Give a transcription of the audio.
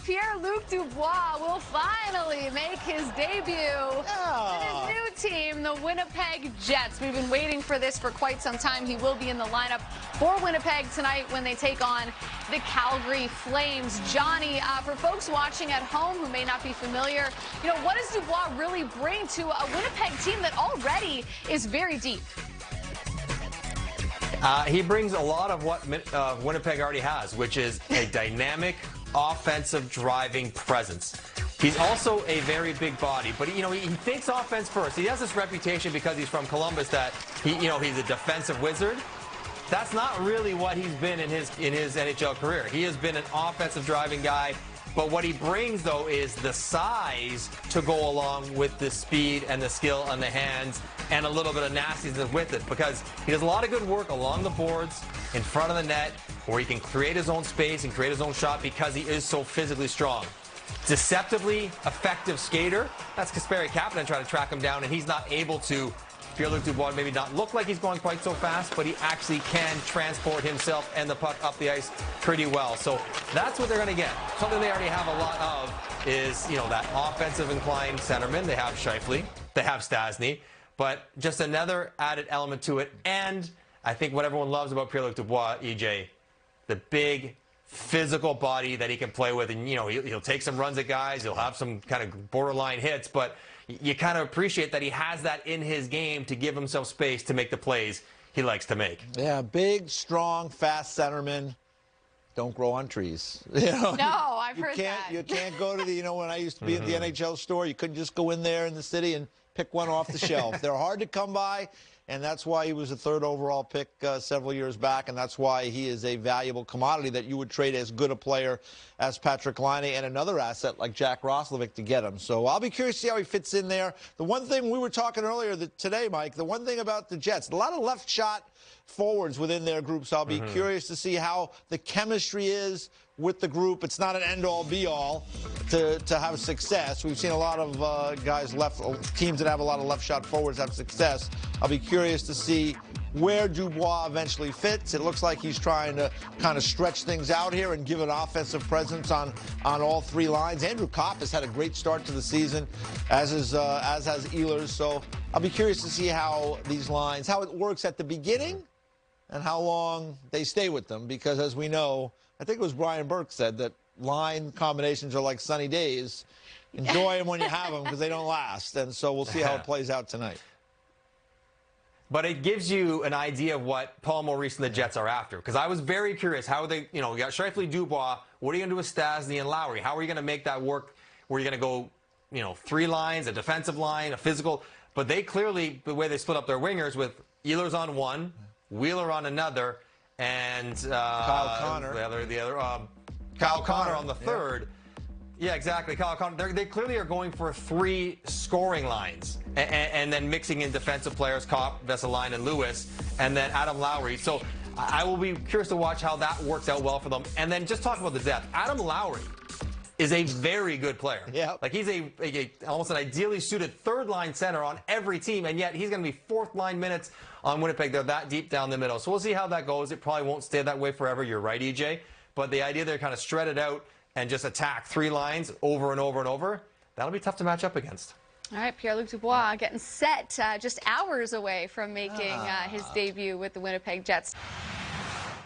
Pierre-Luc Dubois will finally make his debut with his new team, the Winnipeg Jets. We've been waiting for this for quite some time. He will be in the lineup for Winnipeg tonight when they take on the Calgary Flames. Johnny, for folks watching at home who may not be familiar, what does Dubois really bring to a Winnipeg team that already is very deep? He brings a lot of what Winnipeg already has, which is a dynamic, offensive driving presence. He's also a very big body, but he thinks offense first. He has this reputation because he's from Columbus that he's a defensive wizard. That's not really what he's been in his NHL career. He has been an offensive driving guy, but what he brings though is the size to go along with the speed and the skill on the hands and a little bit of nastiness with it, because he does a lot of good work along the boards in front of the net where he can create his own space and create his own shot because he is so physically strong. Deceptively effective skater. That's Kasperi Kapanen trying to track him down, and he's not able to. Pierre-Luc Dubois maybe not look like he's going quite so fast, but he actually can transport himself and the puck up the ice pretty well. So that's what they're going to get. Something they already have a lot of is, that offensive inclined centerman. They have Scheifele, they have Stastny, but just another added element to it. And I think what everyone loves about Pierre-Luc Dubois, EJ, the big physical body that he can play with, and he'll take some runs at guys, he'll have some kind of borderline hits, but you kind of appreciate that he has that in his game to give himself space to make the plays he likes to make. Yeah, big, strong, fast centermen don't grow on trees. No, I've heard that. You can't go to the, when I used to be at the NHL store, you couldn't just go in there in the city and pick one off the shelf. They're hard to come by, and that's why he was a third overall pick several years back, and that's why he is a valuable commodity that you would trade as good a player as Patrick Laine and another asset like Jack Roslovic to get him. So I'll be curious to see how he fits in there. The one thing we were talking earlier today, Mike, the one thing about the Jets, a lot of left shot forwards within their groups. I'll be curious to see how the chemistry is with the group. It's not an end-all, be-all to have success. We've seen a lot of teams that have a lot of left shot forwards have success. I'll be curious to see where Dubois eventually fits. It looks like he's trying to kind of stretch things out here and give an offensive presence on all three lines. Andrew Kopp has had a great start to the season, as has Ehlers. So I'll be curious to see how these lines, how it works at the beginning and how long they stay with them, because as we know, I think it was Brian Burke said that line combinations are like sunny days. Enjoy them when you have them because they don't last. And so we'll see how it plays out tonight. But it gives you an idea of what Paul Maurice and the Jets are after. Because I was very curious how they, you got Scheifele, Dubois. What are you going to do with Stastny and Lowry? How are you going to make that work? Where you're going to go, three lines, a defensive line, a physical. But they clearly, the way they split up their wingers with Ehlers on one, Wheeler on another, and Kyle Connor. Kyle Connor on the third. Yeah, exactly. Kyle Connor. They clearly are going for three scoring lines, and then mixing in defensive players, Kopp, Vesalainen, and Lewis, and then Adam Lowry. So I will be curious to watch how that works out well for them. And then just talk about the depth. Adam Lowry is a very good player. Yeah. Like he's almost an ideally suited third-line center on every team, and yet he's going to be fourth-line minutes on Winnipeg. They're that deep down the middle. So we'll see how that goes. It probably won't stay that way forever. You're right, EJ. But the idea they're kind of shred it out and just attack three lines over and over and over, that'll be tough to match up against. All right, Pierre-Luc Dubois getting set just hours away from making his debut with the Winnipeg Jets.